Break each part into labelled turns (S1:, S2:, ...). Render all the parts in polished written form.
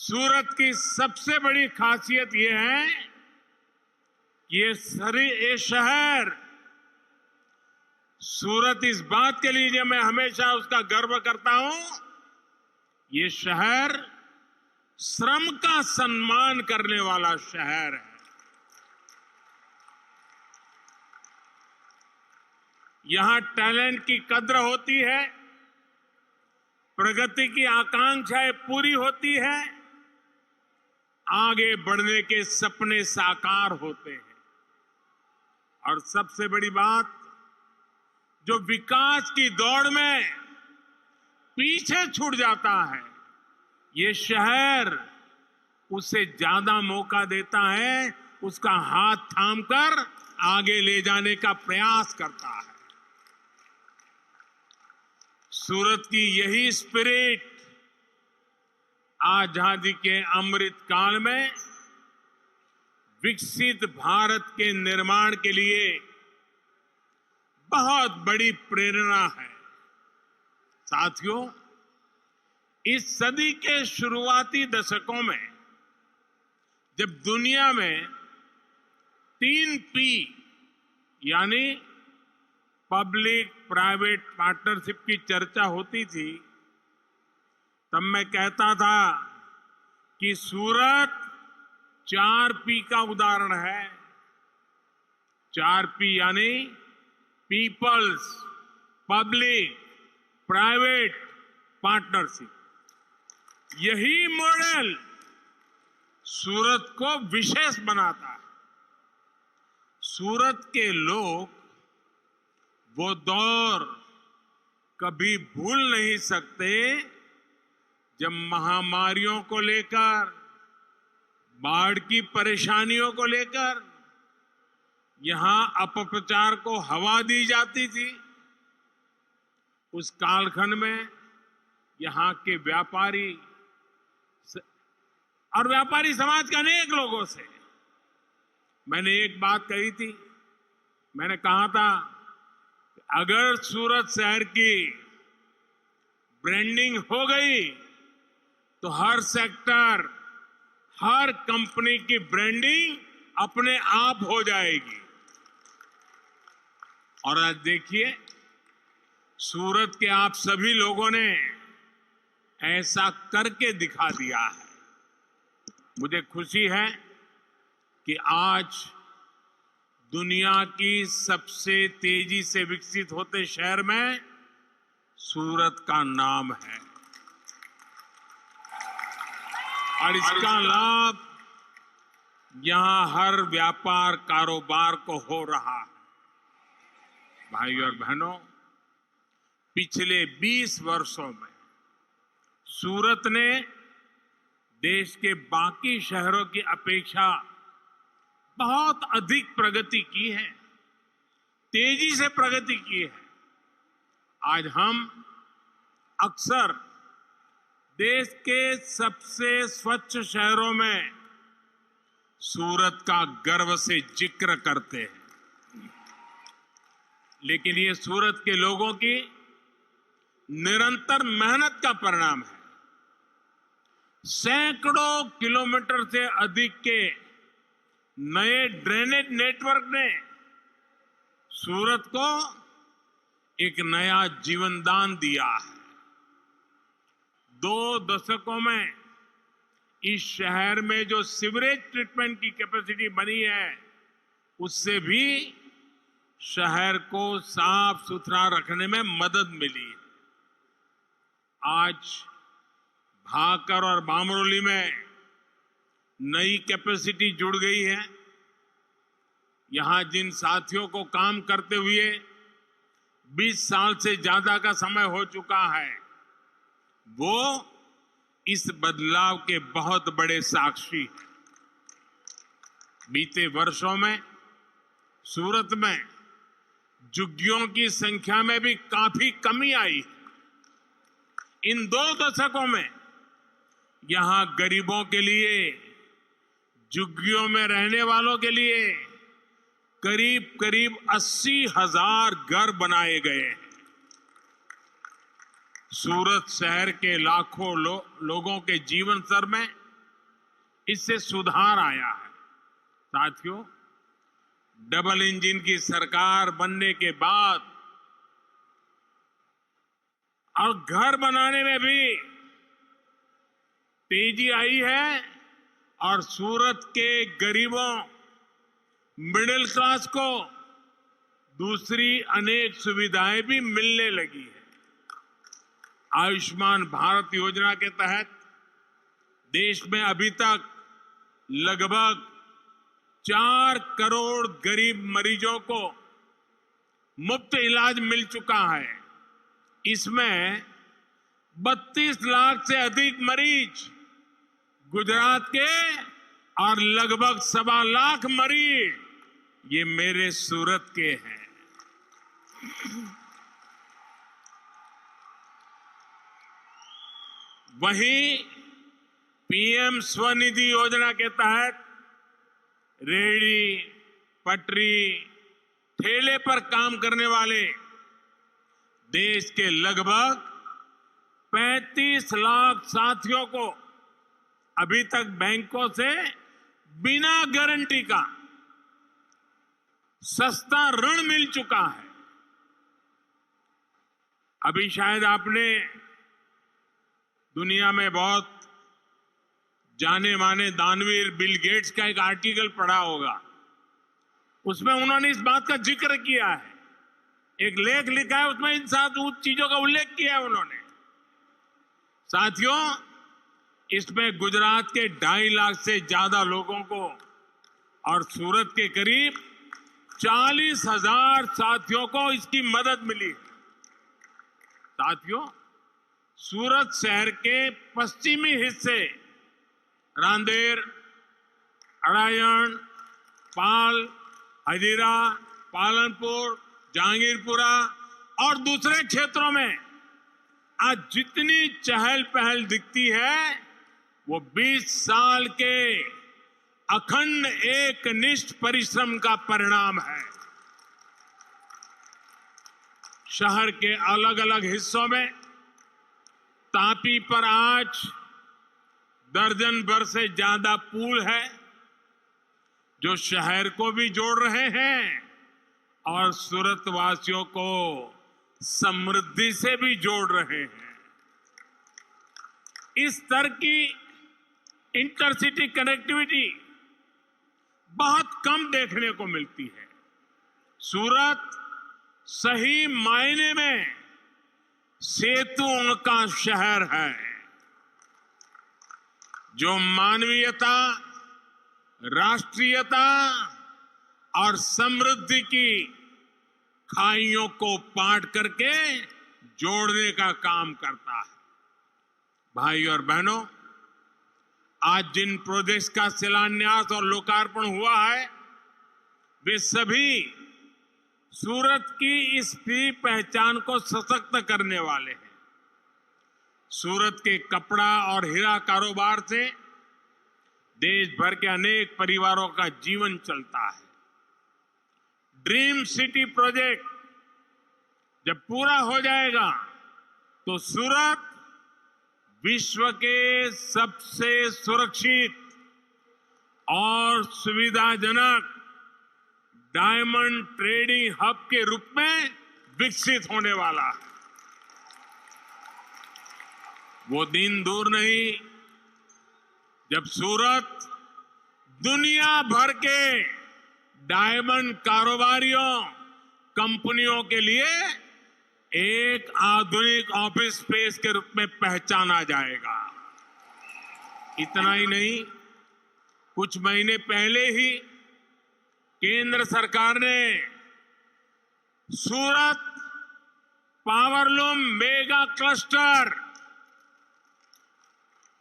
S1: सूरत की सबसे बड़ी खासियत यह है कि ये शहर, सूरत इस बात के लिए मैं हमेशा उसका गर्व करता हूं, ये शहर श्रम का सम्मान करने वाला शहर है। यहां टैलेंट की कद्र होती है, प्रगति की आकांक्षाएं पूरी होती है, आगे बढ़ने के सपने साकार होते हैं। और सबसे बड़ी बात, जो विकास की दौड़ में पीछे छूट जाता है, ये शहर उसे ज्यादा मौका देता है, उसका हाथ थामकर आगे ले जाने का प्रयास करता है। सूरत की यही स्पिरिट आजादी के अमृत काल में विकसित भारत के निर्माण के लिए बहुत बड़ी प्रेरणा है। साथियों, इस सदी के शुरुआती दशकों में जब दुनिया में 3P यानी पब्लिक प्राइवेट पार्टनरशिप की चर्चा होती थी, तब मैं कहता था कि सूरत 4P का उदाहरण है। 4P यानी पीपल्स, पब्लिक, प्राइवेट पार्टनरशिप। यही मॉडल सूरत को विशेष बनाता है। सूरत के लोग वो दौर कभी भूल नहीं सकते जब महामारियों को लेकर, बाढ़ की परेशानियों को लेकर यहां अपप्रचार को हवा दी जाती थी। उस कालखंड में यहां के व्यापारी और व्यापारी समाज के अनेक लोगों से मैंने एक बात कही थी। मैंने कहा था, अगर सूरत शहर की ब्रांडिंग हो गई तो हर सेक्टर, हर कंपनी की ब्रांडिंग अपने आप हो जाएगी। और आज देखिए, सूरत के आप सभी लोगों ने ऐसा करके दिखा दिया है। मुझे खुशी है कि आज दुनिया की सबसे तेजी से विकसित होते शहर में सूरत का नाम है और इसका लाभ यहां हर व्यापार कारोबार को हो रहा है। भाई और बहनों, पिछले 20 वर्षों में सूरत ने देश के बाकी शहरों की अपेक्षा बहुत अधिक प्रगति की है, तेजी से प्रगति की है। आज हम अक्सर देश के सबसे स्वच्छ शहरों में सूरत का गर्व से जिक्र करते हैं, लेकिन ये सूरत के लोगों की निरंतर मेहनत का परिणाम है। सैकड़ों किलोमीटर से अधिक के नए ड्रेनेज नेटवर्क ने सूरत को एक नया जीवनदान दिया है। 2 दशकों में इस शहर में जो सीवरेज ट्रीटमेंट की कैपेसिटी बनी है, उससे भी शहर को साफ सुथरा रखने में मदद मिली है। आज भाकर और बामरोली में नई कैपेसिटी जुड़ गई है। यहां जिन साथियों को काम करते हुए 20 साल से ज्यादा का समय हो चुका है, वो इस बदलाव के बहुत बड़े साक्षी हैं। बीते वर्षों में सूरत में झुग्गियों की संख्या में भी काफी कमी आई है। इन 2 दशकों में यहां गरीबों के लिए, झुग्गियों में रहने वालों के लिए करीब करीब 80,000 घर बनाए गए हैं। सूरत शहर के लाखों लोगों के जीवन स्तर में इससे सुधार आया है। साथियों, डबल इंजन की सरकार बनने के बाद और घर बनाने में भी तेजी आई है और सूरत के गरीबों, मिडिल क्लास को दूसरी अनेक सुविधाएं भी मिलने लगी है। आयुष्मान भारत योजना के तहत देश में अभी तक लगभग 4 करोड़ गरीब मरीजों को मुफ्त इलाज मिल चुका है। इसमें 32 लाख से अधिक मरीज गुजरात के और लगभग 1.25 लाख मरीज ये मेरे सूरत के हैं। वहीं पीएम स्वनिधि योजना के तहत रेहड़ी, पटरी, ठेले पर काम करने वाले देश के लगभग 35 लाख साथियों को अभी तक बैंकों से बिना गारंटी का सस्ता ऋण मिल चुका है। अभी शायद आपने दुनिया में बहुत जाने माने दानवीर बिल गेट्स का एक आर्टिकल पढ़ा होगा। उसमें उन्होंने इस बात का जिक्र किया है, एक लेख लिखा है, उसमें इन 7 चीजों का उल्लेख किया है उन्होंने। साथियों, इसमें गुजरात के 2.5 लाख से ज्यादा लोगों को और सूरत के करीब 40,000 साथियों को इसकी मदद मिली। साथियों, सूरत शहर के पश्चिमी हिस्से रांदेर, अड़ायण, पाल, हजीरा, पालनपुर, जहांगीरपुरा और दूसरे क्षेत्रों में आज जितनी चहल पहल दिखती है वो 20 साल के अखंड एकनिष्ठ परिश्रम का परिणाम है। शहर के अलग अलग हिस्सों में तापी पर आज दर्जन भर से ज्यादा पुल है जो शहर को भी जोड़ रहे हैं और सूरत वासियों को समृद्धि से भी जोड़ रहे हैं। इस स्तर की इंटरसिटी कनेक्टिविटी बहुत कम देखने को मिलती है। सूरत सही मायने में सेतुओं का शहर है जो मानवीयता, राष्ट्रीयता और समृद्धि की खाइयों को पाट करके जोड़ने का काम करता है। भाई और बहनों, आज जिन प्रोजेक्ट्स का शिलान्यास और लोकार्पण हुआ है वे सभी सूरत की इस पहचान को सशक्त करने वाले हैं। सूरत के कपड़ा और हीरा कारोबार से देश भर के अनेक परिवारों का जीवन चलता है। ड्रीम सिटी प्रोजेक्ट जब पूरा हो जाएगा तो सूरत विश्व के सबसे सुरक्षित और सुविधाजनक डायमंड ट्रेडिंग हब के रूप में विकसित होने वाला है। वो दिन दूर नहीं जब सूरत दुनिया भर के डायमंड कारोबारियों, कंपनियों के लिए एक आधुनिक ऑफिस स्पेस के रूप में पहचाना जाएगा। इतना ही नहीं, कुछ महीने पहले ही केंद्र सरकार ने सूरत पावरलूम मेगा क्लस्टर,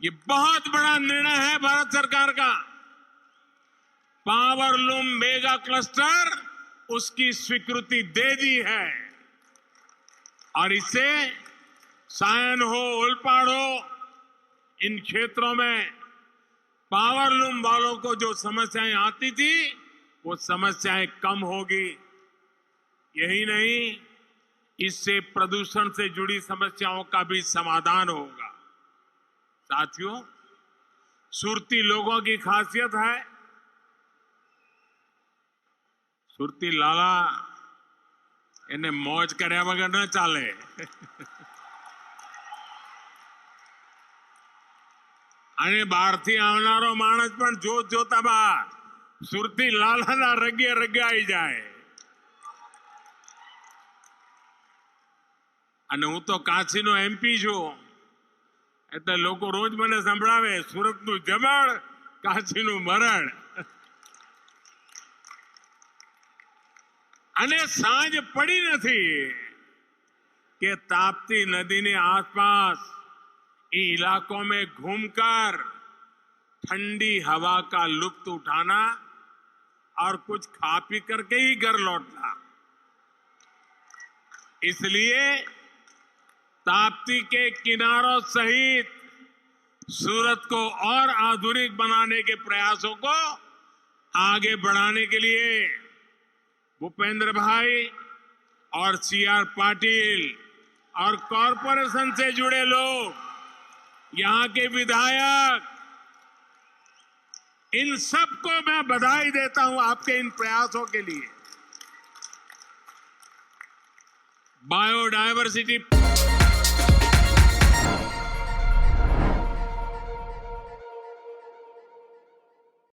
S1: ये बहुत बड़ा निर्णय है भारत सरकार का। पावरलूम मेगा क्लस्टर उसकी स्वीकृति दे दी है और इससे सायन हो, ओलपाड़ हो, इन क्षेत्रों में पावरलूम वालों को जो समस्याएं आती थी वो समस्याएं कम होगी। यही नहीं, इससे प्रदूषण से जुड़ी समस्याओं का भी समाधान होगा। साथियों, सुरती लोगों की खासियत है, सुरती लाला એને મોજ કર્યા વગર ન ચાલે। અને બહારથી આવનારો માણસ પણ જોતામાં સુરતી લાલાના રગે રગાઈ જાય। અને હું તો કાશીનો એમપી છું, એટલે લોકો રોજ મને સંભળાવે સુરતનું જમણ, કાશીનું મરણ। અને સાંજ પડી નથી कि ताप्ती नदी ने आसपास इन इलाकों में घूमकर ठंडी हवा का लुत्फ उठाना और कुछ खा पी करके ही घर लौटना। इसलिए ताप्ती के किनारों सहित सूरत को और आधुनिक बनाने के प्रयासों को आगे बढ़ाने के लिए भूपेंद्र भाई और सीआर पाटिल और कॉरपोरेशन से जुड़े लोग, यहां के विधायक, इन सबको मैं बधाई देता हूं आपके इन प्रयासों के लिए। बायोडायवर्सिटी